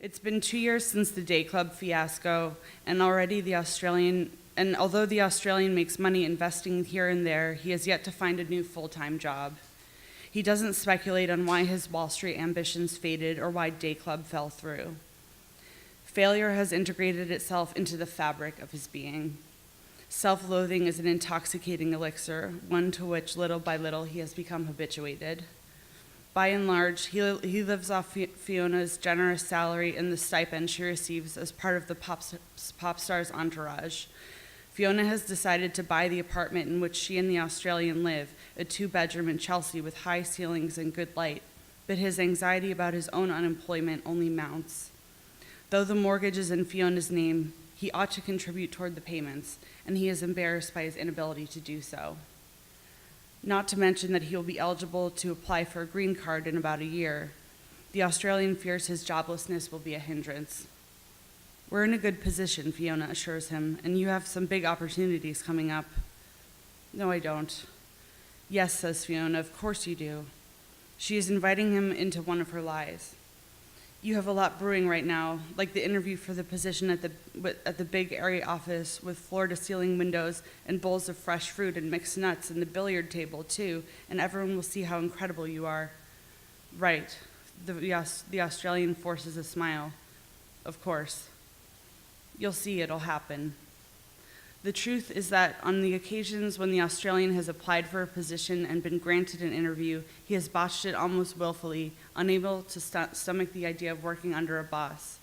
It's been 2 years since the day club fiasco, and although the Australian makes money investing here and there, he has yet to find a new full-time job. He doesn't speculate on why his Wall Street ambitions faded or why day club fell through. Failure has integrated itself into the fabric of his being. Self-loathing is an intoxicating elixir, one to which little by little he has become habituated. By and large, he lives off Fiona's generous salary and the stipend she receives as part of the pop star's entourage. Fiona has decided to buy the apartment in which she and the Australian live, a 2-bedroom in Chelsea with high ceilings and good light, but his anxiety about his own unemployment only mounts. Though the mortgage is in Fiona's name, he ought to contribute toward the payments, and he is embarrassed by his inability to do so. Not to mention that he will be eligible to apply for a green card in about a year. The Australian fears his joblessness will be a hindrance. "We're in a good position," Fiona assures him, "and you have some big opportunities coming up." "No, I don't." "Yes," says Fiona, "of course you do." She is inviting him into one of her lies. "You have a lot brewing right now, like the interview for the position at the big area office with floor-to-ceiling windows and bowls of fresh fruit and mixed nuts and the billiard table, too, and everyone will see how incredible you are." "Right." The Australian forces a smile. "Of course. You'll see it'll happen." The truth is that on the occasions when the Australian has applied for a position and been granted an interview, he has botched it almost willfully, unable to stomach the idea of working under a boss.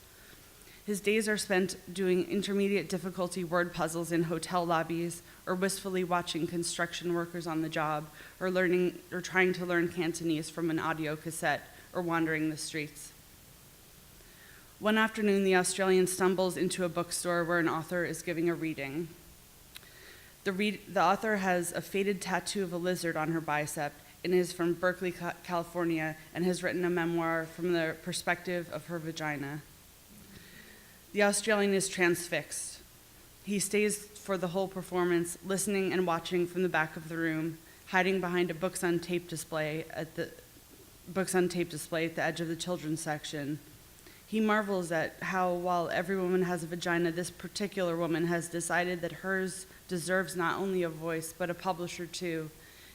His days are spent doing intermediate difficulty word puzzles in hotel lobbies, or wistfully watching construction workers on the job, or trying to learn Cantonese from an audio cassette, or wandering the streets. One afternoon, the Australian stumbles into a bookstore where an author is giving a reading. The author has a faded tattoo of a lizard on her bicep and is from Berkeley, California, and has written a memoir from the perspective of her vagina. The Australian is transfixed. He stays for the whole performance, listening and watching from the back of the room, hiding behind a books on tape display at the edge of the children's section. He marvels at how, while every woman has a vagina, this particular woman has decided that hers deserves not only a voice, but a publisher too,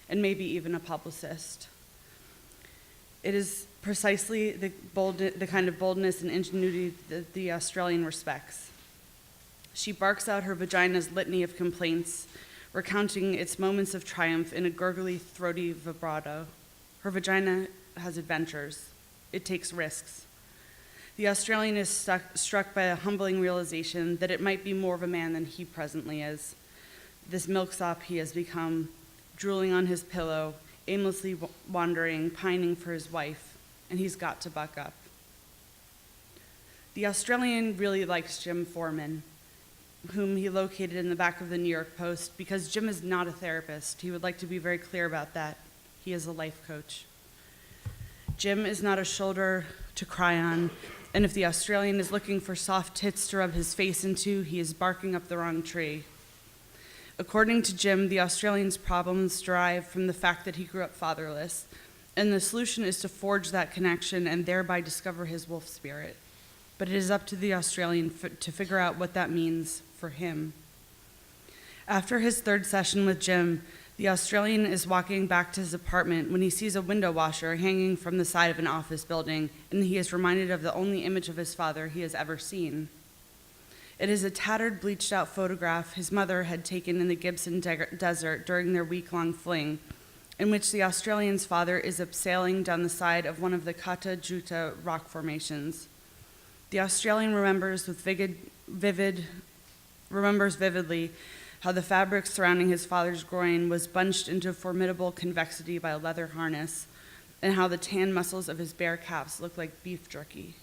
and maybe even a publicist. It is precisely the kind of boldness and ingenuity that the Australian respects. She barks out her vagina's litany of complaints, recounting its moments of triumph in a gurgly, throaty vibrato. Her vagina has adventures. It takes risks. The Australian is struck by a humbling realization that it might be more of a man than he presently is. This milksop he has become, drooling on his pillow, aimlessly wandering, pining for his wife, and he's got to buck up. The Australian really likes Jim Foreman, whom he located in the back of the New York Post, because Jim is not a therapist. He would like to be very clear about that. He is a life coach. Jim is not a shoulder to cry on, and if the Australian is looking for soft tits to rub his face into, he is barking up the wrong tree. According to Jim, the Australian's problems derive from the fact that he grew up fatherless, and the solution is to forge that connection and thereby discover his wolf spirit. But it is up to the Australian to figure out what that means for him. After his third session with Jim, the Australian is walking back to his apartment when he sees a window washer hanging from the side of an office building, and he is reminded of the only image of his father he has ever seen. It is a tattered, bleached-out photograph his mother had taken in the Gibson Desert during their week-long fling, in which the Australian's father is abseiling down the side of one of the Kata Juta rock formations. The Australian remembers vividly how the fabric surrounding his father's groin was bunched into formidable convexity by a leather harness, and how the tan muscles of his bare calves looked like beef jerky.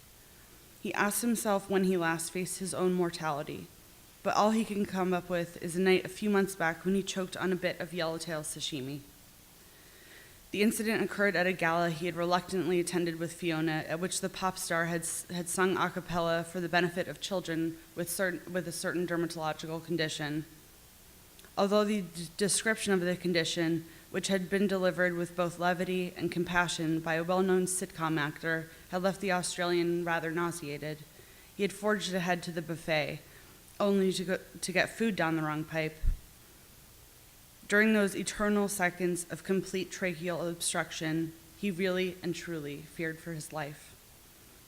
He asks himself when he last faced his own mortality, but all he can come up with is a night a few months back when he choked on a bit of yellowtail sashimi. The incident occurred at a gala he had reluctantly attended with Fiona, at which the pop star had sung a cappella for the benefit of children with a certain dermatological condition. Although the description of the condition, which had been delivered with both levity and compassion by a well-known sitcom actor, had left the Australian rather nauseated. He had forged ahead to the buffet, only to get food down the wrong pipe. During those eternal seconds of complete tracheal obstruction, he really and truly feared for his life.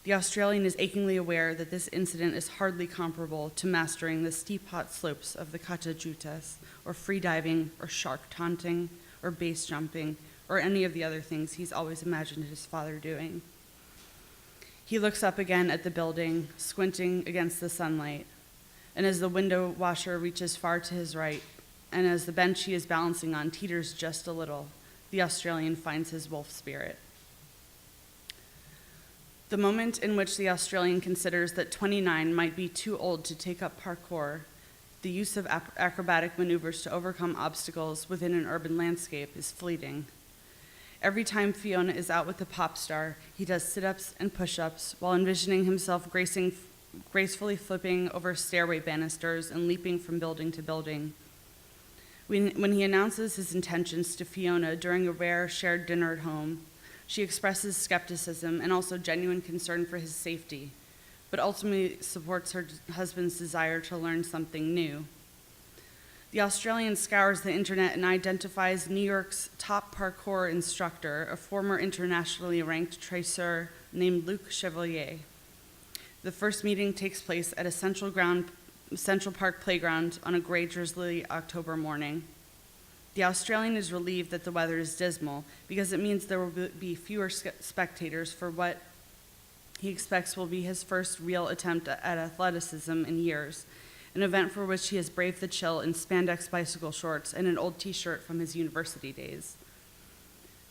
The Australian is achingly aware that this incident is hardly comparable to mastering the steep hot slopes of the Kata Jutas, or freediving, or shark taunting, or base jumping, or any of the other things he's always imagined his father doing. He looks up again at the building, squinting against the sunlight, and as the window washer reaches far to his right, and as the bench he is balancing on teeters just a little, the Australian finds his wolf spirit. The moment in which the Australian considers that 29 might be too old to take up parkour, the use of acrobatic maneuvers to overcome obstacles within an urban landscape, is fleeting. Every time Fiona is out with the pop star, he does sit-ups and push-ups while envisioning himself gracefully flipping over stairway banisters and leaping from building to building. When he announces his intentions to Fiona during a rare shared dinner at home, she expresses skepticism and also genuine concern for his safety, but ultimately supports her husband's desire to learn something new. The Australian scours the internet and identifies New York's top parkour instructor, a former internationally ranked traceur named Luc Chevalier. The first meeting takes place at a Central Park playground on a gray, drizzly October morning. The Australian is relieved that the weather is dismal because it means there will be fewer spectators for what he expects will be his first real attempt at athleticism in years, an event for which he has braved the chill in spandex bicycle shorts and an old t-shirt from his university days.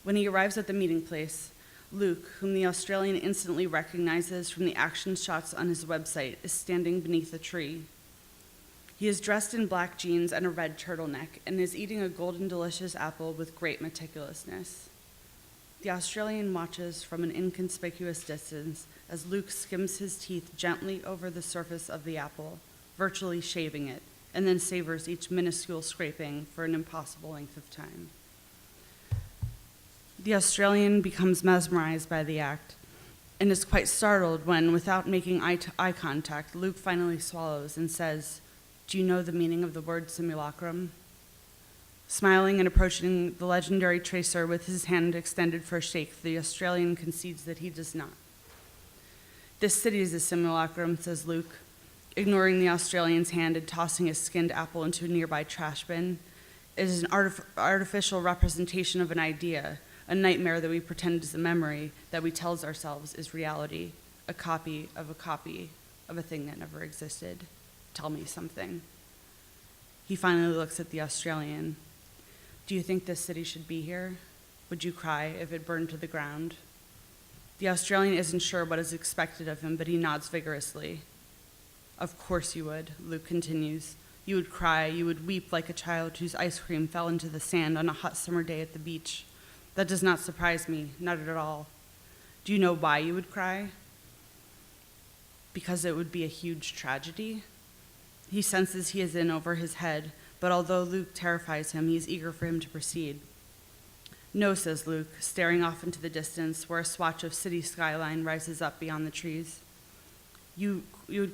When he arrives at the meeting place, Luke, whom the Australian instantly recognizes from the action shots on his website, is standing beneath a tree. He is dressed in black jeans and a red turtleneck and is eating a golden delicious apple with great meticulousness. The Australian watches from an inconspicuous distance as Luke skims his teeth gently over the surface of the apple, virtually shaving it, and then savors each minuscule scraping for an impossible length of time. The Australian becomes mesmerized by the act and is quite startled when, without making eye contact, Luke finally swallows and says, "Do you know the meaning of the word simulacrum?" Smiling and approaching the legendary tracer with his hand extended for a shake, the Australian concedes that he does not. "This city is a simulacrum," says Luke, ignoring the Australian's hand and tossing his skinned apple into a nearby trash bin. "It is an artificial representation of an idea, a nightmare that we pretend is a memory, that we tell ourselves is reality, a copy of a thing that never existed. Tell me something." He finally looks at the Australian. "Do you think this city should be here? Would you cry if it burned to the ground?" The Australian isn't sure what is expected of him, but he nods vigorously. "Of course you would," Luke continues. "You would cry, you would weep like a child whose ice cream fell into the sand on a hot summer day at the beach. That does not surprise me, not at all. Do you know why you would cry? Because it would be a huge tragedy." He senses he is in over his head, but although Luke terrifies him, he is eager for him to proceed. "No," says Luke, staring off into the distance where a swatch of city skyline rises up beyond the trees. You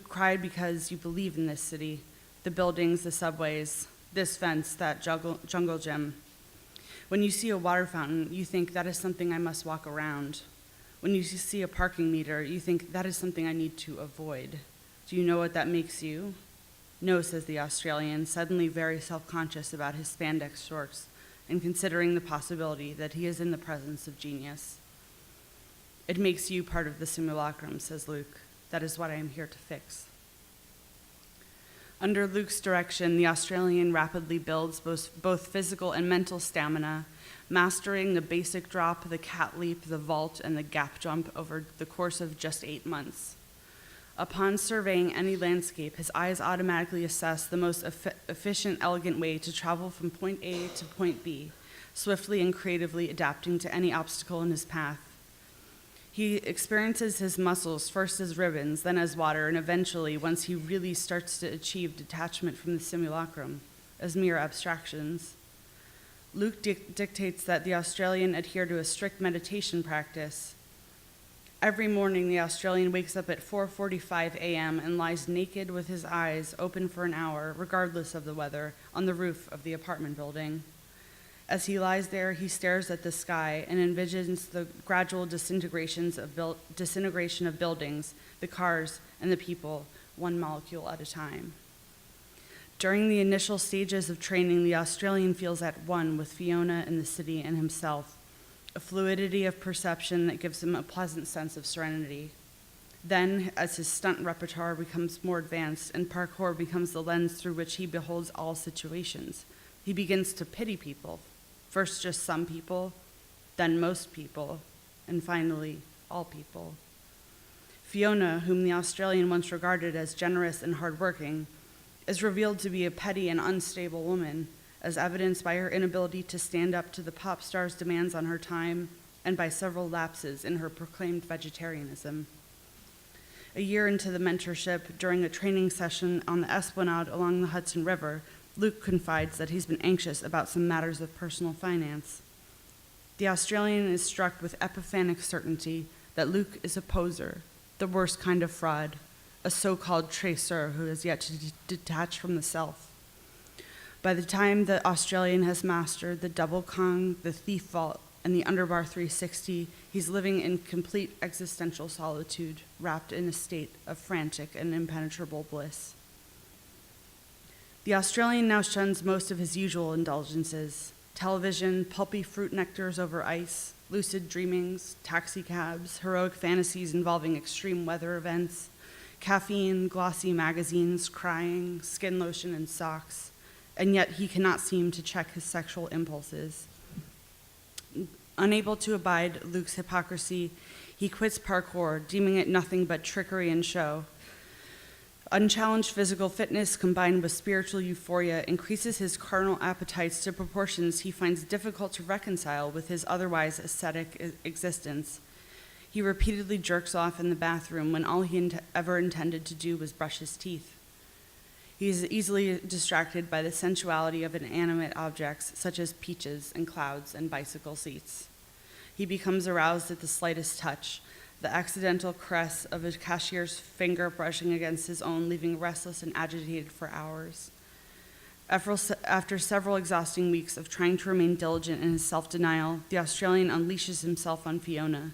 cried because you believe in this city, the buildings, the subways, this fence, that jungle gym. When you see a water fountain, you think that is something I must walk around. When you see a parking meter, you think that is something I need to avoid. Do you know what that makes you?" "No," says the Australian, suddenly very self-conscious about his spandex shorts and considering the possibility that he is in the presence of genius. "It makes you part of the simulacrum," says Luke. "That is what I am here to fix." Under Luke's direction, the Australian rapidly builds both physical and mental stamina, mastering the basic drop, the cat leap, the vault, and the gap jump over the course of just 8 months. Upon surveying any landscape, his eyes automatically assess the most efficient, elegant way to travel from point A to point B, swiftly and creatively adapting to any obstacle in his path. He experiences his muscles first as ribbons, then as water, and eventually, once he really starts to achieve detachment from the simulacrum, as mere abstractions. Luke dictates that the Australian adhere to a strict meditation practice. Every morning, the Australian wakes up at 4:45 a.m. and lies naked with his eyes open for an hour, regardless of the weather, on the roof of the apartment building. As he lies there, he stares at the sky and envisions the gradual disintegration of buildings, the cars, and the people, one molecule at a time. During the initial stages of training, the Australian feels at one with Fiona and the city and himself, a fluidity of perception that gives him a pleasant sense of serenity. Then, as his stunt repertoire becomes more advanced and parkour becomes the lens through which he beholds all situations, he begins to pity people. First just some people, then most people, and finally all people. Fiona, whom the Australian once regarded as generous and hardworking, is revealed to be a petty and unstable woman, as evidenced by her inability to stand up to the pop star's demands on her time and by several lapses in her proclaimed vegetarianism. A year into the mentorship, during a training session on the Esplanade along the Hudson River, Luke confides that he's been anxious about some matters of personal finance. The Australian is struck with epiphanic certainty that Luke is a poser, the worst kind of fraud, a so-called traceur who has yet to detach from the self. By the time the Australian has mastered the double Kong, the thief vault, and the underbar 360, he's living in complete existential solitude, wrapped in a state of frantic and impenetrable bliss. The Australian now shuns most of his usual indulgences: television, pulpy fruit nectars over ice, lucid dreamings, taxicabs, heroic fantasies involving extreme weather events, caffeine, glossy magazines, crying, skin lotion, and socks, and yet he cannot seem to check his sexual impulses. Unable to abide Luke's hypocrisy, he quits parkour, deeming it nothing but trickery and show. Unchallenged physical fitness combined with spiritual euphoria increases his carnal appetites to proportions he finds difficult to reconcile with his otherwise ascetic existence. He repeatedly jerks off in the bathroom when all he ever intended to do was brush his teeth. He is easily distracted by the sensuality of inanimate objects such as peaches and clouds and bicycle seats. He becomes aroused at the slightest touch, the accidental caress of a cashier's finger brushing against his own, leaving restless and agitated for hours. After several exhausting weeks of trying to remain diligent in his self-denial, the Australian unleashes himself on Fiona.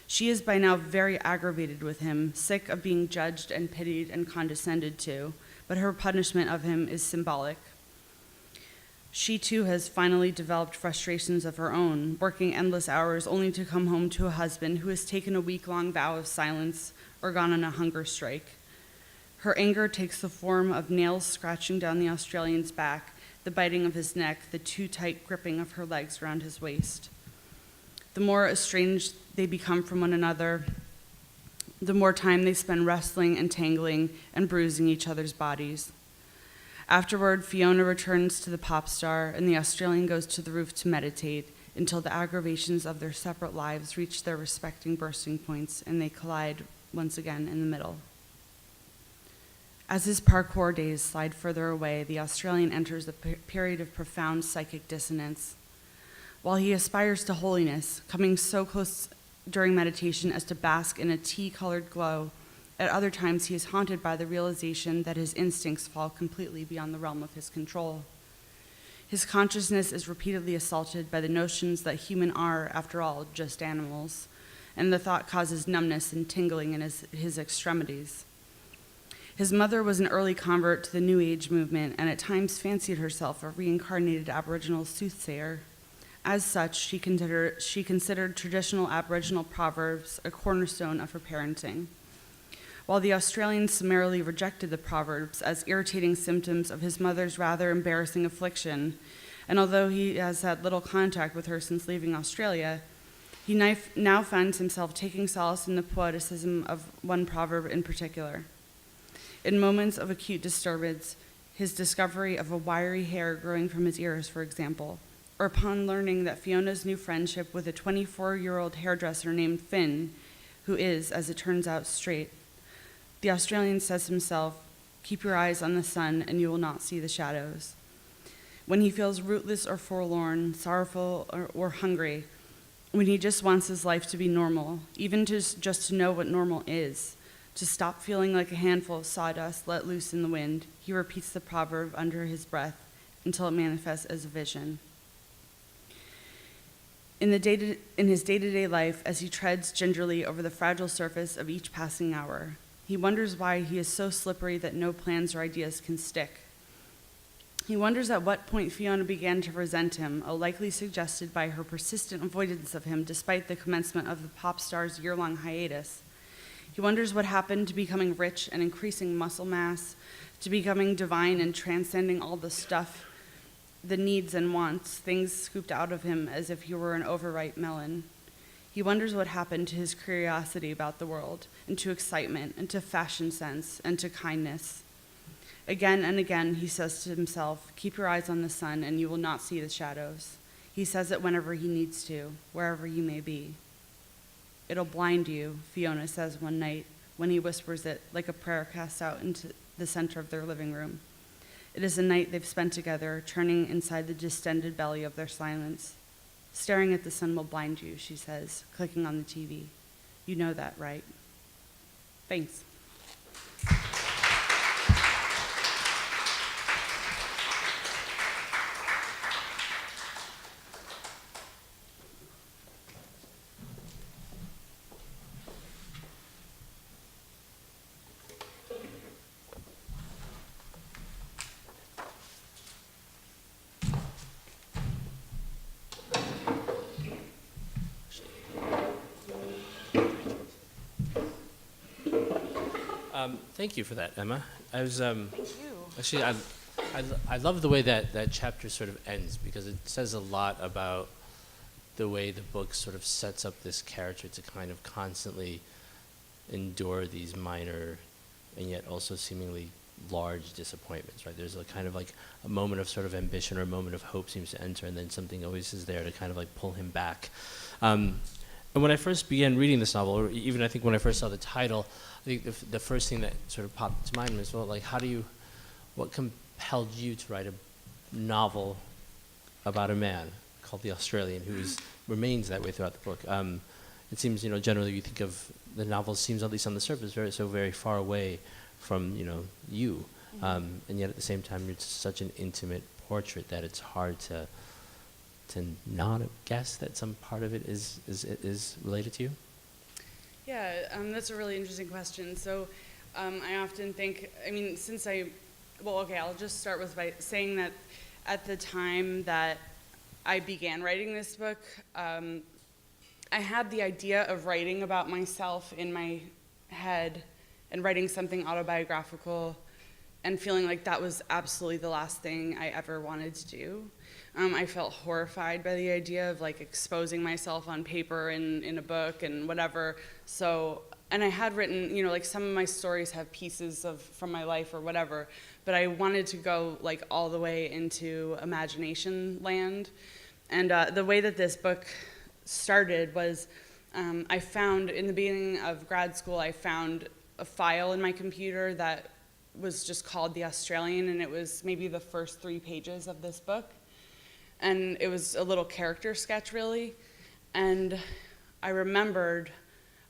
She is by now very aggravated with him, sick of being judged and pitied and condescended to, but her punishment of him is symbolic. She too has finally developed frustrations of her own, working endless hours only to come home to a husband who has taken a week-long vow of silence or gone on a hunger strike. Her anger takes the form of nails scratching down the Australian's back, the biting of his neck, the too tight gripping of her legs around his waist. The more estranged they become from one another, the more time they spend wrestling and tangling and bruising each other's bodies. Afterward, Fiona returns to the pop star, and the Australian goes to the roof to meditate until the aggravations of their separate lives reach their respective bursting points, and they collide once again in the middle. As his parkour days slide further away, the Australian enters a period of profound psychic dissonance. While he aspires to holiness, coming so close during meditation as to bask in a tea-colored glow, at other times he is haunted by the realization that his instincts fall completely beyond the realm of his control. His consciousness is repeatedly assaulted by the notions that humans are, after all, just animals, and the thought causes numbness and tingling in his extremities. His mother was an early convert to the New Age movement and at times fancied herself a reincarnated Aboriginal soothsayer. As such, she considered traditional Aboriginal proverbs a cornerstone of her parenting. While the Australian summarily rejected the proverbs as irritating symptoms of his mother's rather embarrassing affliction, and although he has had little contact with her since leaving Australia, he now finds himself taking solace in the poeticism of one proverb in particular. In moments of acute disturbance, his discovery of a wiry hair growing from his ears, for example, or upon learning that Fiona's new friendship with a 24-year-old hairdresser named Finn, who is, as it turns out, straight, the Australian says to himself, "Keep your eyes on the sun and you will not see the shadows." when he feels rootless or forlorn, sorrowful or hungry, when he just wants his life to be normal, even just to know what normal is, to stop feeling like a handful of sawdust let loose in the wind, he repeats the proverb under his breath until it manifests as a vision. In his day-to-day life, as he treads gingerly over the fragile surface of each passing hour, he wonders why he is so slippery that no plans or ideas can stick. He wonders at what point Fiona began to resent him, likely suggested by her persistent avoidance of him despite the commencement of the pop star's year-long hiatus. He wonders what happened to becoming rich and increasing muscle mass, to becoming divine and transcending all the stuff, the needs and wants, things scooped out of him as if he were an overripe melon. He wonders what happened to his curiosity about the world, and to excitement, and to fashion sense, and to kindness. Again and again, he says to himself, keep your eyes on the sun, and you will not see the shadows. He says it whenever he needs to, wherever you may be. It'll blind you, Fiona says one night, when he whispers it like a prayer cast out into the center of their living room. It is a night they've spent together, churning inside the distended belly of their silence. Staring at the sun will blind you, she says, clicking on the TV. You know that, right? Thanks. Thank you for that, Emma. I was Thank you. actually I love the way that chapter sort of ends, because it says a lot about the way the book sort of sets up this character to kind of constantly endure these minor and yet also seemingly large disappointments, right? There's a kind of like a moment of sort of ambition or a moment of hope seems to enter, and then something always is there to kind of like pull him back. And when I first began reading this novel, or even I think when I first saw the title, I think the first thing that sort of popped into mind was, well, like, what compelled you to write a novel about a man called the Australian, who remains that way throughout the book? It seems, generally you think of the novel seems, at least on the surface, very far away from, you. Mm-hmm. And yet at the same time, it's such an intimate portrait that it's hard to not guess that some part of it is related to you? Yeah, that's a really interesting question. So I often think, I'll just start by saying that at the time that I began writing this book, I had the idea of writing about myself in my head and writing something autobiographical and feeling like that was absolutely the last thing I ever wanted to do. I felt horrified by the idea of like exposing myself on paper in a book and whatever. So, and I had written, like some of my stories have pieces from my life or whatever, but I wanted to go like all the way into imagination land. And the way that this book started was I found in the beginning of grad school, I found a file in my computer that was just called The Australian, and it was maybe the first 3 pages of this book. And it was a little character sketch, really. And I remembered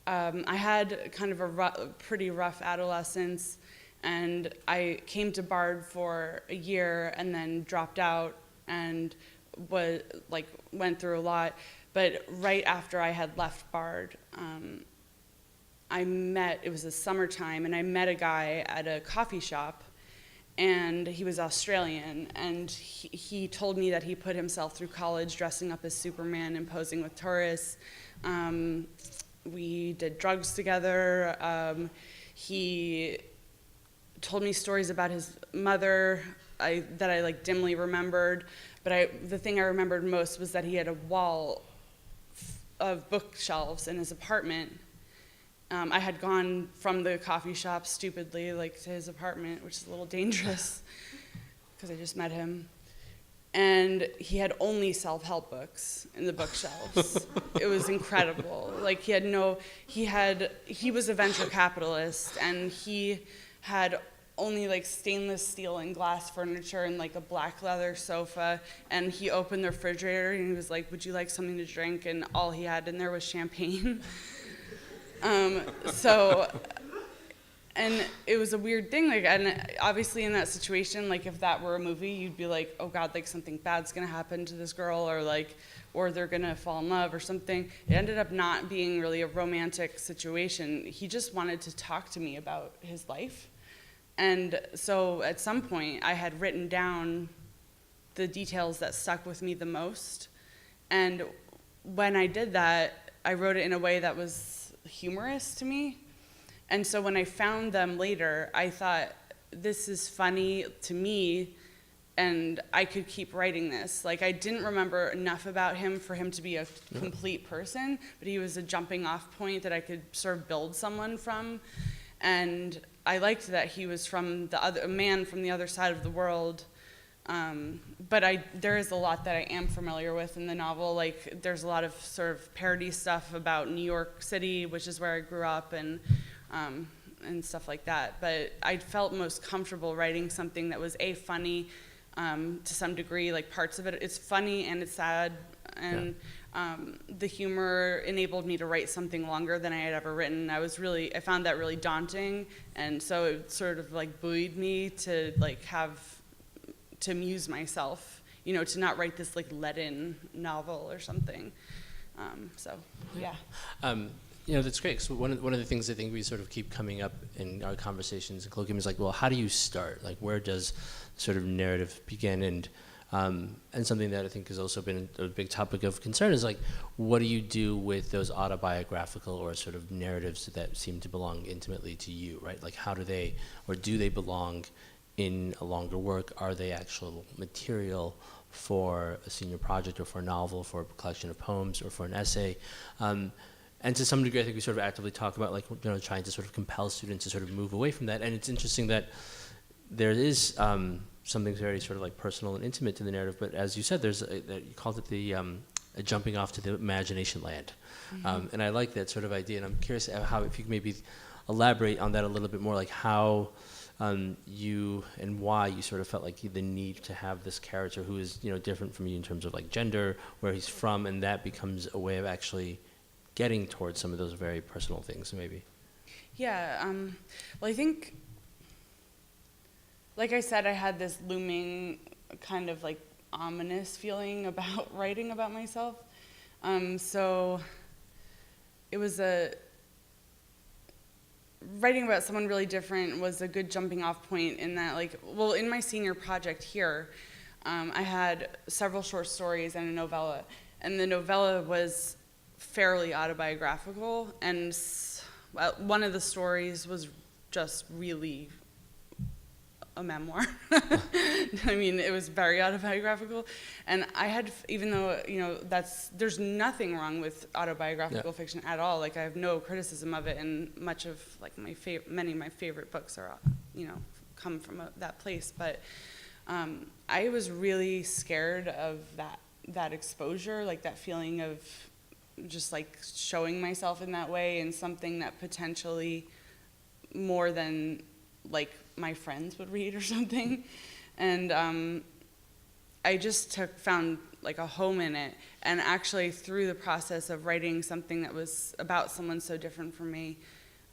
I had kind of a pretty rough adolescence, and I came to Bard for a year and then dropped out and went through a lot. But right after I had left Bard, it was the summertime, and I met a guy at a coffee shop, and he was Australian, and he told me that he put himself through college dressing up as Superman and posing with tourists. We did drugs together. He told me stories about his mother that I dimly remembered, but the thing I remembered most was that he had a wall of bookshelves in his apartment. I had gone from the coffee shop stupidly, to his apartment, which is a little dangerous because I just met him. And he had only self-help books in the bookshelves. It was incredible. He was a venture capitalist, and he had only like stainless steel and glass furniture and like a black leather sofa. And he opened the refrigerator and he was like, "Would you like something to drink?" And all he had in there was champagne. So, and it was a weird thing, like, and obviously in that situation, like if that were a movie, you'd be like, "Oh God, like something bad's gonna happen to this girl," or like, or they're gonna fall in love or something. It ended up not being really a romantic situation. He just wanted to talk to me about his life. And so at some point I had written down the details that stuck with me the most. And when I did that, I wrote it in a way that was humorous to me. And so when I found them later, I thought, this is funny to me, and I could keep writing this. Like, I didn't remember enough about him for him to be a complete person, but he was a jumping off point that I could sort of build someone from. And I liked that he was from a man from the other side of the world. But there is a lot that I am familiar with in the novel. Like, there's a lot of sort of parody stuff about New York City, which is where I grew up, and stuff like that. But I felt most comfortable writing something that was funny to some degree. Like, parts of it's funny and it's sad, and the humor enabled me to write something longer than I had ever written. I found that really daunting, and so it sort of like buoyed me to like to amuse myself, to not write this like let-in novel or something. So yeah. That's great. So one of the things I think we sort of keep coming up in our conversations in colloquium is like, well, how do you start? Like, where does sort of narrative begin? And something that I think has also been a big topic of concern is like, what do you do with those autobiographical or sort of narratives that seem to belong intimately to you, right? Like, how do they, or do they belong in a longer work? Are they actual material for a senior project or for a novel, for a collection of poems, or for an essay? And to some degree, I think we sort of actively talk about like, trying to sort of compel students to sort of move away from that. And it's interesting that there is something very sort of like personal and intimate to the narrative, but as you said, you called it the a jumping off to the imagination land. Mm-hmm. And I like that sort of idea, and I'm curious how, if you could maybe elaborate on that a little bit more, like how you and why you sort of felt like the need to have this character who is, different from you in terms of like gender, where he's from, and that becomes a way of actually getting towards some of those very personal things, maybe. Yeah, well, I think, like I said, I had this looming kind of like ominous feeling about writing about myself. So it was writing about someone really different was a good jumping off point in that, like, well, in my senior project here, I had several short stories and a novella, and the novella was fairly autobiographical, and one of the stories was just really a memoir. I mean, it was very autobiographical, and I had, even though there's nothing wrong with autobiographical fiction at all. Like, I have no criticism of it, and much of like many of my favorite books are come from that place. But I was really scared of that exposure, like that feeling of just like showing myself in that way, and something that potentially more than like my friends would read or something. And I just found like a home in it, and actually through the process of writing something that was about someone so different from me,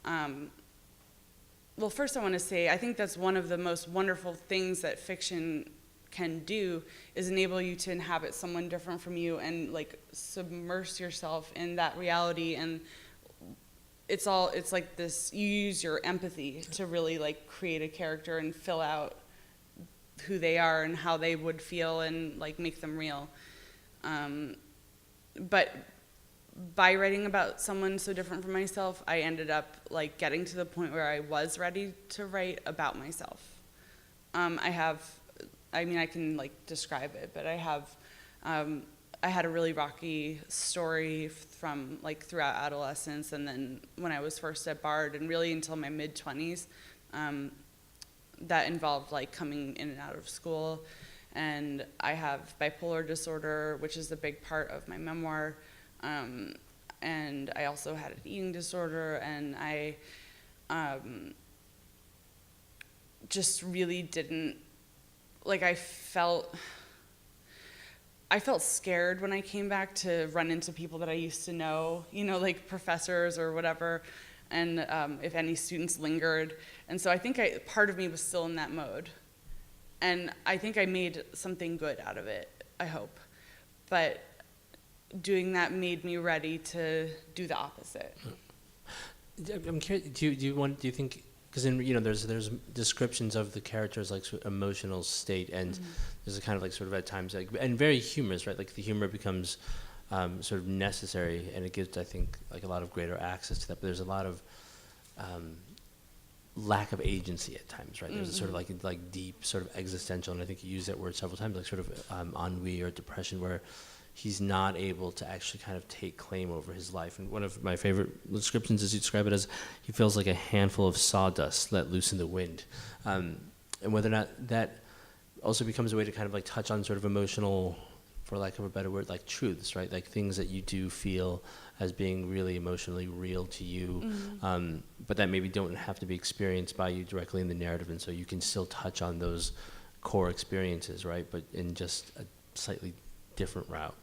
well, first I want to say I think that's one of the most wonderful things that fiction can do, is enable you to inhabit someone different from you and like submerge yourself in that reality. And it's like this, you use your empathy to really like create a character and fill out who they are and how they would feel and like make them real. But by writing about someone so different from myself, I ended up like getting to the point where I was ready to write about myself. I can like describe it, but I had a really rocky story from like throughout adolescence, and then when I was first at Bard, and really until my mid-20s, that involved like coming in and out of school. And I have bipolar disorder, which is a big part of my memoir. And I also had an eating disorder, and I just really didn't, like, I felt scared when I came back to run into people that I used to know, like professors or whatever, and if any students lingered. And so I think part of me was still in that mode. And I think I made something good out of it, I hope. But doing that made me ready to do the opposite. I'm curious, do you think, because there's descriptions of the characters like sort of emotional state, and there's a kind of like sort of at times like, and very humorous, right? Like the humor becomes sort of necessary, and it gives, I think, like a lot of greater access to that. But there's a lot of lack of agency at times, right? There's a sort of like deep sort of existential, and I think you used that word several times, like sort of ennui or depression, where he's not able to actually kind of take claim over his life. And one of my favorite descriptions is you describe it as he feels like a handful of sawdust let loose in the wind. And whether or not that also becomes a way to kind of like touch on sort of emotional, for lack of a better word, like truths, right? Like things that you do feel as being really emotionally real to you, but that maybe don't have to be experienced by you directly in the narrative. And so you can still touch on those core experiences, right? But in just a slightly different route.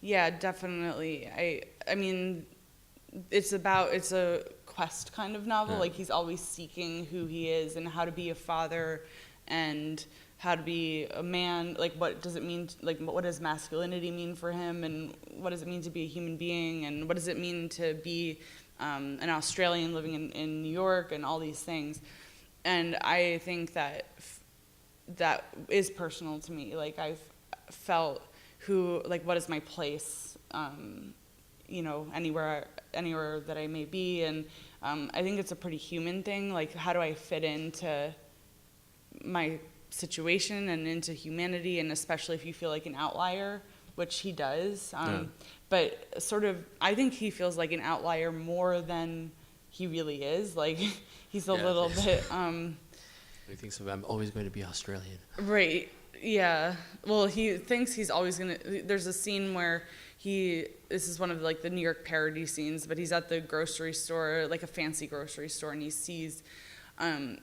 Yeah, definitely. I mean, it's a quest kind of novel. Yeah. Like he's always seeking who he is and how to be a father and how to be a man. Like what does it mean, like what does masculinity mean for him, and what does it mean to be a human being, and what does it mean to be an Australian living in New York, and all these things. And I think that that is personal to me. Like I've felt what is my place, anywhere that I may be. And I think it's a pretty human thing. Like, how do I fit into my situation and into humanity, and especially if you feel like an outlier, which he does. But sort of, I think he feels like an outlier more than he really is. Like, he's a little bit... he thinks of, I'm always going to be Australian. Right. Yeah. Well, he thinks he's always going to... There's a scene where this is one of like the New York parody scenes, but he's at the grocery store, like a fancy grocery store, and he sees a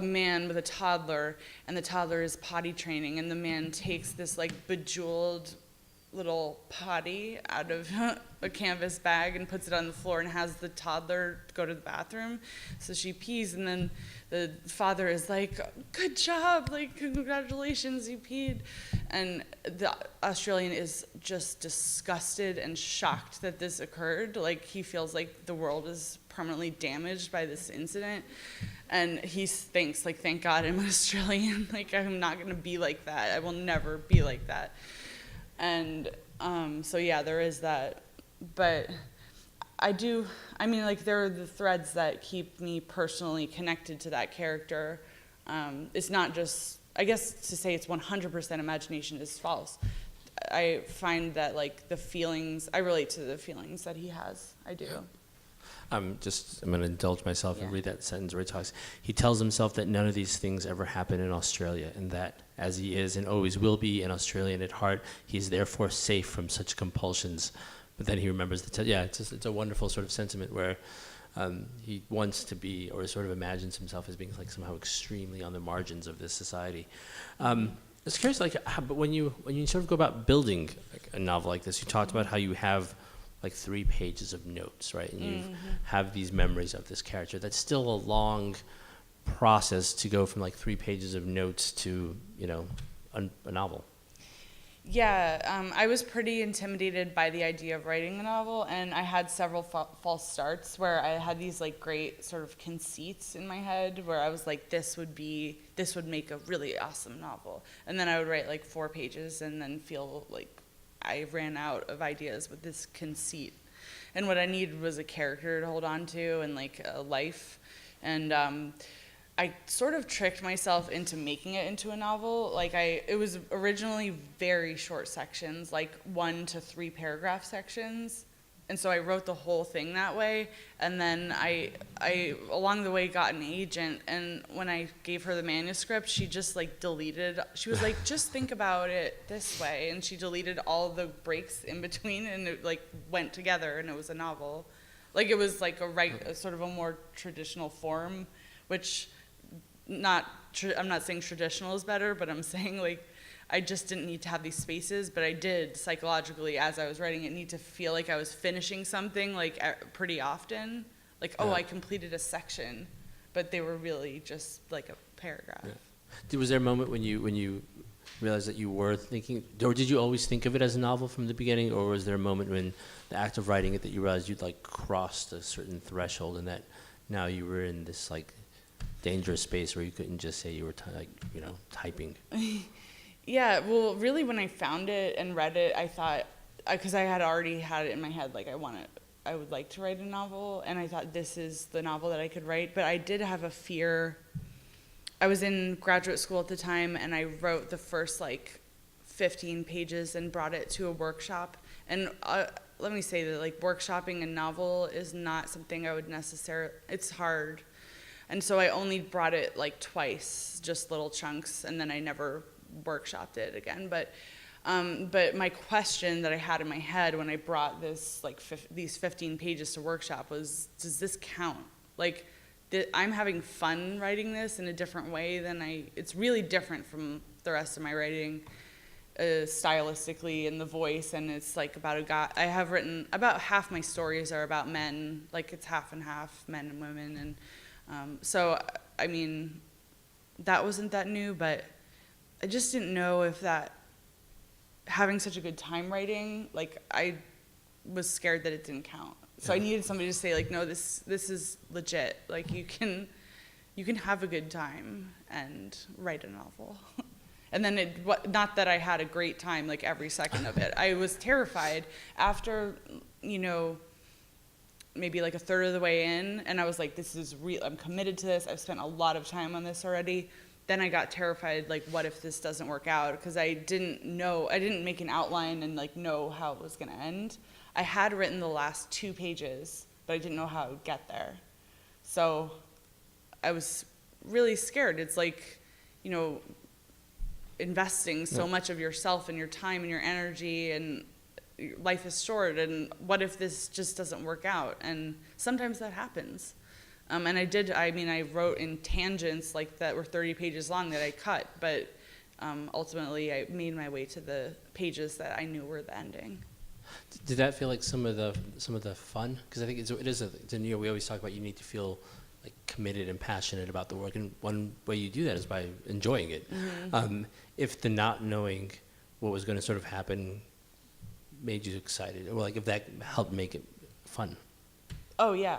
man with a toddler, and the toddler is potty training, and the man takes this like bejeweled little potty out of a canvas bag and puts it on the floor and has the toddler go to the bathroom. So she pees, and then the father is like, good job, like, congratulations, you peed. And the Australian is just disgusted and shocked that this occurred. Like, he feels like the world is permanently damaged by this incident. And he thinks, like, thank God I'm Australian. Like, I'm not going to be like that. I will never be like that. And so, yeah, there is that. But there are the threads that keep me personally connected to that character. It's not just, I guess to say it's 100% imagination is false. I find that, like, I relate to the feelings that he has. I do. I'm going to indulge myself and read that sentence where he tells himself that none of these things ever happen in Australia, and that as he is and always will be an Australian at heart, he is therefore safe from such compulsions. But then he remembers it's a wonderful sort of sentiment where he wants to be, or sort of imagines himself as being like somehow extremely on the margins of this society. I was curious, but when you sort of go about building like a novel like this, you talked about how you have like 3 pages of notes, right? And you have these memories of this character. That's still a long process to go from like 3 pages of notes to, a novel. Yeah, I was pretty intimidated by the idea of writing a novel, and I had several false starts where I had these like great sort of conceits in my head where I was like, this would make a really awesome novel. And then I would write like 4 pages and then feel like I ran out of ideas with this conceit. And what I needed was a character to hold on to and like a life. And I sort of tricked myself into making it into a novel. Like it was originally very short sections, like 1 to 3 paragraph sections. And so I wrote the whole thing that way. And then I along the way got an agent, and when I gave her the manuscript, she just like deleted. She was like, just think about it this way. And she deleted all the breaks in between, and it like went together, and it was a novel. Like it was like a sort of a more traditional form which I'm not saying traditional is better, but I'm saying like I just didn't need to have these spaces, but I did psychologically as I was writing it need to feel like I was finishing something like pretty often. Like, oh, I completed a section, but they were really just like a paragraph. Yeah. Was there a moment when you realized that you were thinking, or did you always think of it as a novel from the beginning, or was there a moment when the act of writing it that you realized you'd like crossed a certain threshold and that now you were in this like dangerous space where you couldn't just say you were typing? Yeah, well, really when I found it and read it, I thought, because I had already had it in my head, like I would like to write a novel, and I thought this is the novel that I could write, but I did have a fear. I was in graduate school at the time, and I wrote the first like 15 pages and brought it to a workshop. And let me say that like workshopping a novel is not something I would necessarily, it's hard. And so I only brought it like twice, just little chunks, and then I never workshopped it again. But my question that I had in my head when I brought this like these 15 pages to workshop was, does this count? Like, I'm having fun writing this in a different way than it's really different from the rest of my writing, stylistically and the voice, and it's like about a guy. I have written, about half my stories are about men, like it's half and half, men and women, and so, I mean, that wasn't that new, but I just didn't know if that, having such a good time writing, like I was scared that it didn't count. So I needed somebody to say like, no, this is legit. Like you can have a good time and write a novel. And then not that I had a great time like every second of it. I was terrified after, maybe like a third of the way in, and I was like, this is real. I'm committed to this. I've spent a lot of time on this already. Then I got terrified, like, what if this doesn't work out? Because I didn't make an outline and like know how it was going to end. I had written the last 2 pages, but I didn't know how I would get there. So I was really scared. It's like, investing so much of yourself and your time and your energy, and life is short, and what if this just doesn't work out? And sometimes that happens. And I wrote in tangents like that were 30 pages long that I cut, but ultimately I made my way to the pages that I knew were the ending. Did that feel like some of the fun? Because I think we always talk about you need to feel like committed and passionate about the work, and one way you do that is by enjoying it. Mm-hmm. If the not knowing what was going to sort of happen made you excited, or like if that helped make it fun. Oh yeah.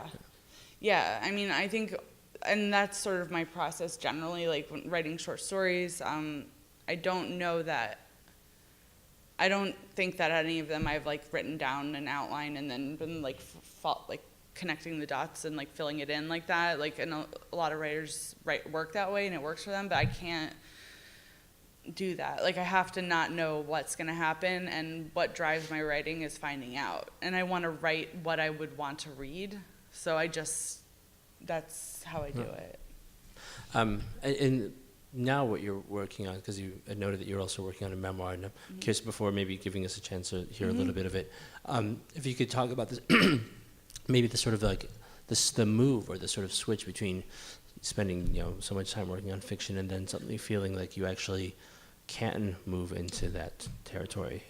I mean, I think, and that's sort of my process generally, like when writing short stories. I don't think that any of them I've like written down an outline and then been like connecting the dots and like filling it in like that. Like, and a lot of writers work that way and it works for them, but I can't do that. Like, I have to not know what's going to happen, and what drives my writing is finding out. And I want to write what I would want to read, so that's how I do it. And now what you're working on, because you had noted that you're also working on a memoir, and I'm curious, before maybe giving us a chance to hear a little bit of it, if you could talk about this, maybe the sort of like the move or the sort of switch between spending so much time working on fiction and then suddenly feeling like you actually can move into that territory.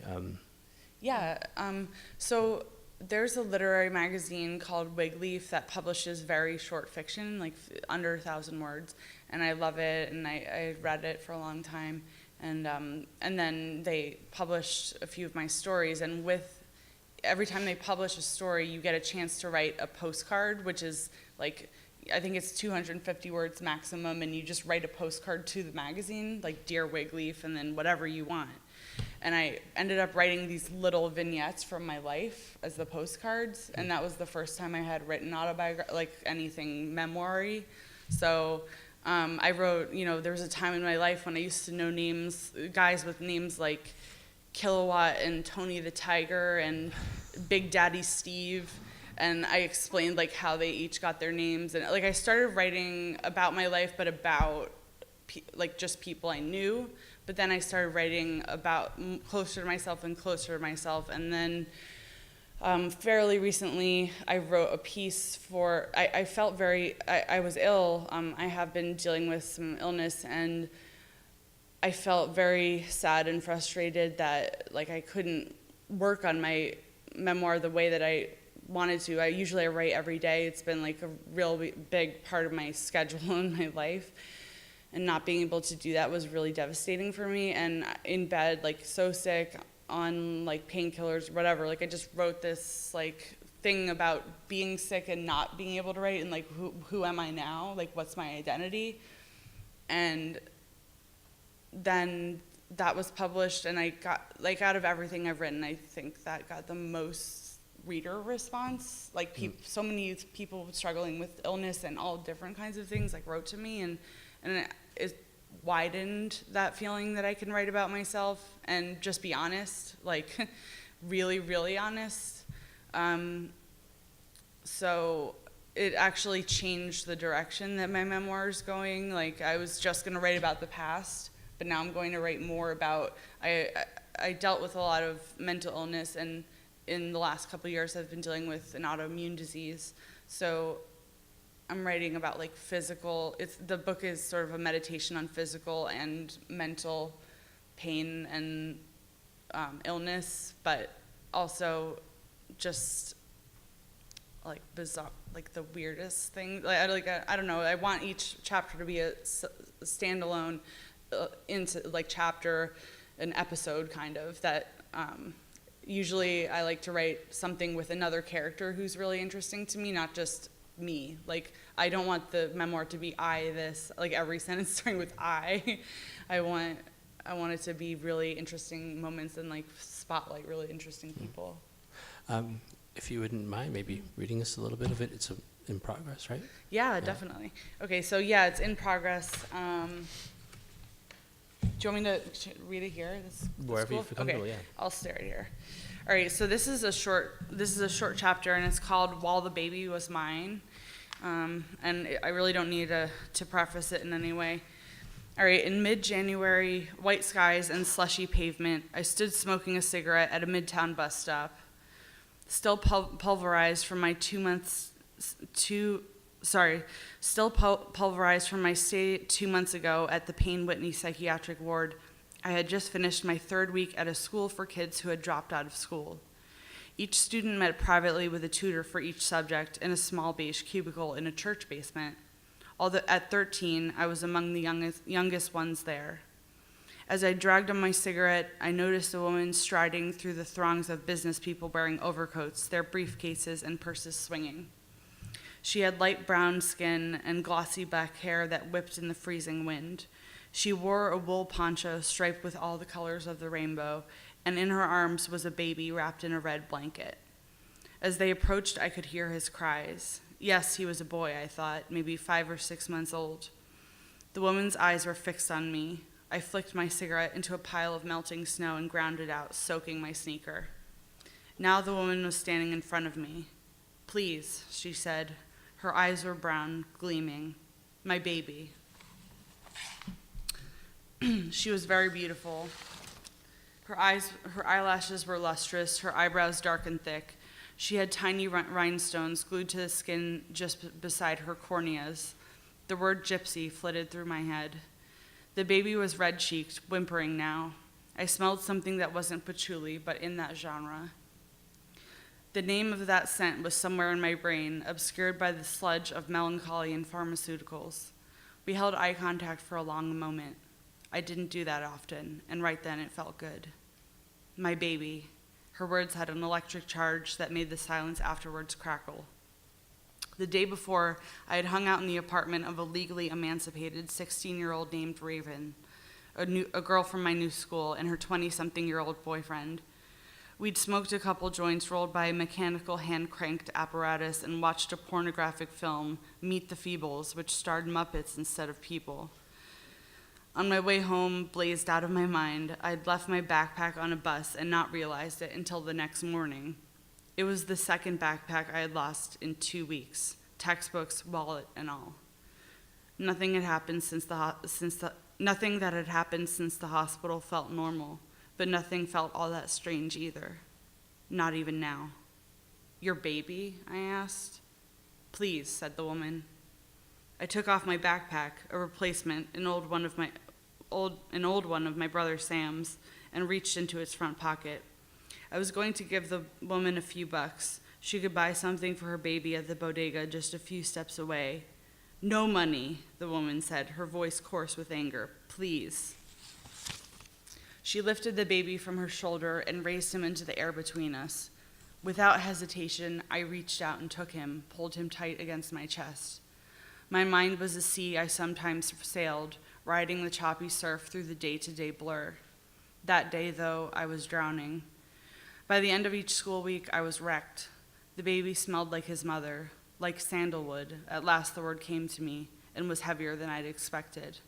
So there's a literary magazine called Wigleaf that publishes very short fiction, like under 1,000 words, and I love it, and I read it for a long time, and then they published a few of my stories, and every time they publish a story, you get a chance to write a postcard, which is like, I think it's 250 words maximum, and you just write a postcard to the magazine, like Dear Wigleaf, and then whatever you want. And I ended up writing these little vignettes from my life as the postcards, and that was the first time I had written like anything memoir-y. So I wrote, there was a time in my life when I used to know guys with names like Kilowatt and Tony the Tiger and Big Daddy Steve, and I explained like how they each got their names, and like I started writing about my life, but about like just people I knew. But then I started writing about closer to myself, and then Fairly recently, I wrote a piece for, I felt I was ill. I have been dealing with some illness, and I felt very sad and frustrated that like I couldn't work on my memoir the way that I wanted to. I usually write every day. It's been like a real big part of my schedule in my life. And not being able to do that was really devastating for me. And in bed, like so sick, on like painkillers, whatever. Like I just wrote this like thing about being sick and not being able to write, and like who am I now? Like what's my identity? And then that was published, and I got like out of everything I've written, I think that got the most reader response. Like so many people struggling with illness and all different kinds of things like wrote to me, and it widened that feeling that I can write about myself and just be honest, like really, really honest. So it actually changed the direction that my memoir is going. Like I was just going to write about the past, but now I'm going to write more about, I dealt with a lot of mental illness, and in the last couple of years I've been dealing with an autoimmune disease. So I'm writing about like the book is sort of a meditation on physical and mental pain and illness, but also just like bizarre, like the weirdest thing. I don't know, I want each chapter to be a standalone into like chapter, an episode kind of, that usually I like to write something with another character who's really interesting to me, not just me. Like I don't want the memoir to be this, like every sentence starting with I. I want it to be really interesting moments and like spotlight really interesting people. If you wouldn't mind maybe reading us a little bit of it. It's in progress, right? Yeah, definitely. Okay, so yeah, it's in progress. Do you want me to read it here? Wherever you feel comfortable, okay. Yeah. I'll stare it here. All right, so this is a short chapter, and it's called "While the Baby Was Mine," and I really don't need to preface it in any way. All right, in mid-January, white skies and slushy pavement, I stood smoking a cigarette at a midtown bus stop, still pulverized from my pulverized from my stay 2 months ago at the Payne Whitney Psychiatric Ward. I had just finished my 3rd week at a school for kids who had dropped out of school. Each student met privately with a tutor for each subject in a small beige cubicle in a church basement. Although at 13, I was among the youngest ones there. As I dragged on my cigarette, I noticed a woman striding through the throngs of business people wearing overcoats, their briefcases and purses swinging. She had light brown skin and glossy black hair that whipped in the freezing wind. She wore a wool poncho striped with all the colors of the rainbow, and in her arms was a baby wrapped in a red blanket. As they approached, I could hear his cries. Yes, he was a boy, I thought, maybe 5 or 6 months old. The woman's eyes were fixed on me. I flicked my cigarette into a pile of melting snow and ground it out, soaking my sneaker. Now the woman was standing in front of me. "Please," she said. Her eyes were brown, gleaming. "My baby." She was very beautiful. Her eyelashes were lustrous, her eyebrows dark and thick. She had tiny rhinestones glued to the skin just beside her corneas. The word gypsy flitted through my head. The baby was red-cheeked, whimpering now. I smelled something that wasn't patchouli, but in that genre. The name of that scent was somewhere in my brain, obscured by the sludge of melancholy and pharmaceuticals. We held eye contact for a long moment. I didn't do that often, and right then it felt good. My baby. Her words had an electric charge that made the silence afterwards crackle. The day before, I had hung out in the apartment of a legally emancipated 16-year-old named Raven, a girl from my new school, and her 20-something-year-old boyfriend. We'd smoked a couple joints rolled by a mechanical hand-cranked apparatus and watched a pornographic film, Meet the Feebles, which starred Muppets instead of people. On my way home, blazed out of my mind, I'd left my backpack on a bus and not realized it until the next morning. It was the second backpack I had lost in 2 weeks, textbooks, wallet, and all. Nothing that had happened since the hospital felt normal, but nothing felt all that strange either. Not even now. Your baby? I asked. Please, said the woman. I took off my backpack, a replacement, an old one of my brother Sam's, and reached into its front pocket. I was going to give the woman a few bucks. She could buy something for her baby at the bodega just a few steps away. No money, the woman said, her voice coarse with anger. Please. She lifted the baby from her shoulder and raised him into the air between us. Without hesitation, I reached out and took him, pulled him tight against my chest. My mind was a sea I sometimes sailed, riding the choppy surf through the day-to-day blur. That day, though, I was drowning. By the end of each school week, I was wrecked. The baby smelled like his mother, like sandalwood. At last the word came to me, and was heavier than I'd expected.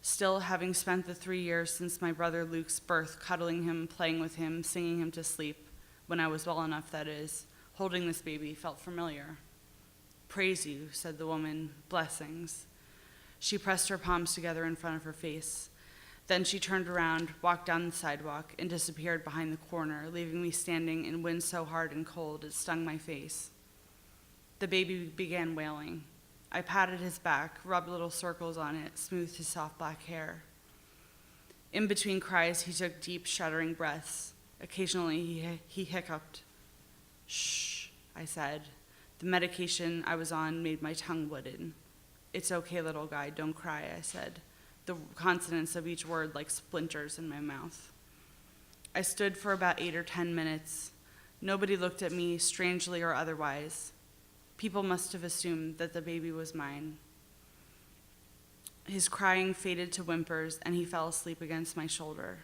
Still, having spent the 3 years since my brother Luke's birth cuddling him, playing with him, singing him to sleep, when I was well enough, that is, holding this baby felt familiar. Praise you, said the woman, blessings. She pressed her palms together in front of her face. Then she turned around, walked down the sidewalk, and disappeared behind the corner, leaving me standing in wind so hard and cold it stung my face. The baby began wailing. I patted his back, rubbed little circles on it, smoothed his soft black hair. In between cries, he took deep, shuddering breaths. Occasionally, he hiccuped. Shh, I said. The medication I was on made my tongue wooden. It's okay, little guy, don't cry, I said, the consonants of each word like splinters in my mouth. I stood for about 8 or 10 minutes. Nobody looked at me, strangely or otherwise. People must have assumed that the baby was mine. His crying faded to whimpers, and he fell asleep against my shoulder.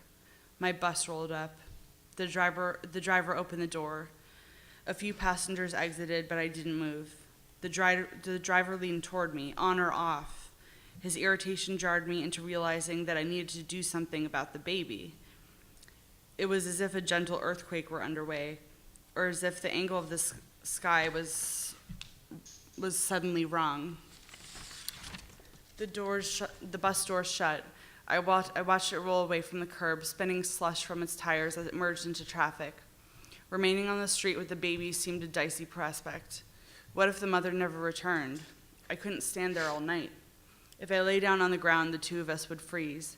My bus rolled up. The driver opened the door. A few passengers exited, but I didn't move. The driver leaned toward me, on or off. His irritation jarred me into realizing that I needed to do something about the baby. It was as if a gentle earthquake were underway, or as if the angle of the sky was suddenly wrong. The bus doors shut. I watched it roll away from the curb, spinning slush from its tires as it merged into traffic. Remaining on the street with the baby seemed a dicey prospect. What if the mother never returned? I couldn't stand there all night. If I lay down on the ground, the two of us would freeze.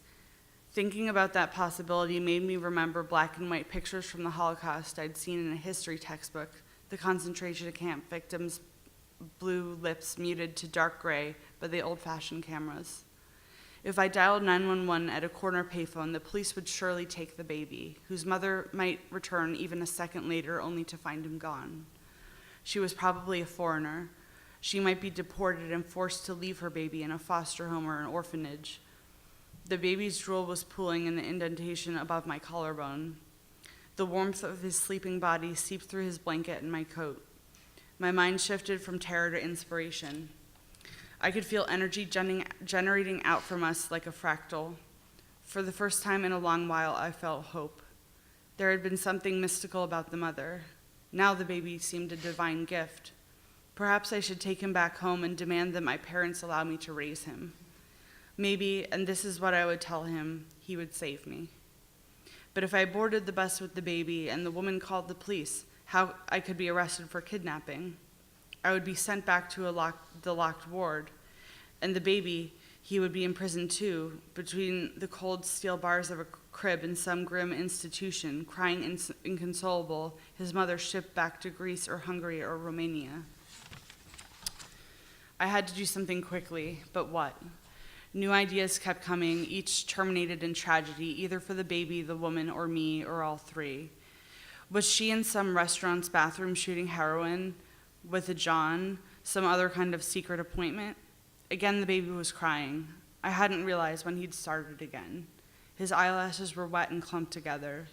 Thinking about that possibility made me remember black and white pictures from the Holocaust I'd seen in a history textbook, the concentration camp victims' blue lips muted to dark gray by the old-fashioned cameras. If I dialed 911 at a corner payphone, the police would surely take the baby, whose mother might return even a second later only to find him gone. She was probably a foreigner. She might be deported and forced to leave her baby in a foster home or an orphanage. The baby's drool was pooling in the indentation above my collarbone. The warmth of his sleeping body seeped through his blanket and my coat. My mind shifted from terror to inspiration. I could feel energy generating out from us like a fractal. For the first time in a long while, I felt hope. There had been something mystical about the mother. Now the baby seemed a divine gift. Perhaps I should take him back home and demand that my parents allow me to raise him. Maybe, and this is what I would tell him, he would save me. But if I boarded the bus with the baby and the woman called the police, how I could be arrested for kidnapping. I would be sent back to the locked ward, and the baby, he would be in prison too, between the cold steel bars of a crib in some grim institution, crying inconsolable, his mother shipped back to Greece or Hungary or Romania. I had to do something quickly, but what? New ideas kept coming, each terminated in tragedy, either for the baby, the woman, or me, or all three. Was she in some restaurant's bathroom shooting heroin with a John, some other kind of secret appointment? Again, the baby was crying. I hadn't realized when he'd started again. His eyelashes were wet and clumped together.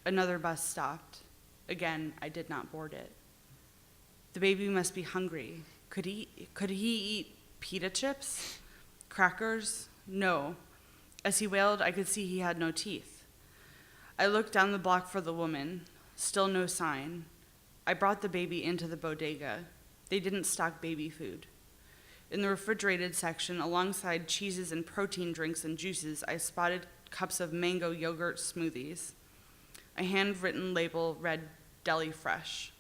Another bus stopped. Again, I did not board it. The baby must be hungry. Could he eat pita chips? Crackers? No. As he wailed, I could see he had no teeth. I looked down the block for the woman. Still no sign. I brought the baby into the bodega. They didn't stock baby food. In the refrigerated section, alongside cheeses and protein drinks and juices, I spotted cups of mango yogurt smoothies. A handwritten label read, Deli Fresh.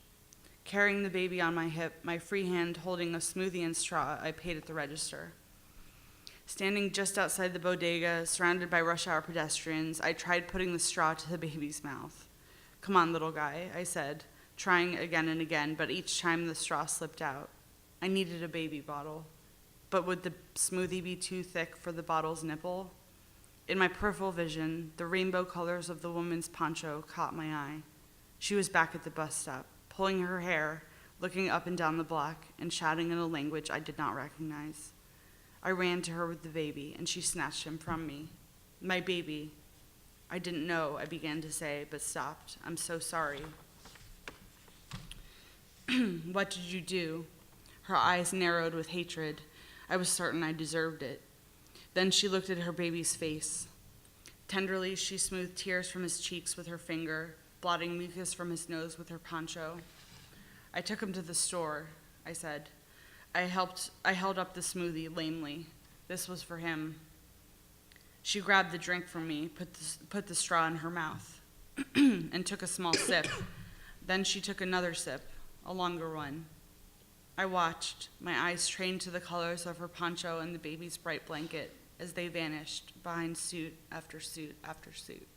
Carrying the baby on my hip, my free hand holding a smoothie and straw, I paid at the register. Standing just outside the bodega, surrounded by rush hour pedestrians, I tried putting the straw to the baby's mouth. "Come on, little guy," I said, trying again and again, but each time the straw slipped out. I needed a baby bottle. But would the smoothie be too thick for the bottle's nipple? In my peripheral vision, the rainbow colors of the woman's poncho caught my eye. She was back at the bus stop, pulling her hair, looking up and down the block, and shouting in a language I did not recognize. I ran to her with the baby, and she snatched him from me. "My baby." "I didn't know," I began to say, but stopped. "I'm so sorry." "What did you do?" Her eyes narrowed with hatred. I was certain I deserved it. Then she looked at her baby's face. Tenderly, she smoothed tears from his cheeks with her finger, blotting mucus from his nose with her poncho. "I took him to the store," I said. I held up the smoothie lamely. This was for him. She grabbed the drink from me, put the straw in her mouth, and took a small sip. Then she took another sip, a longer one. I watched, my eyes trained to the colors of her poncho and the baby's bright blanket as they vanished behind suit after suit after suit.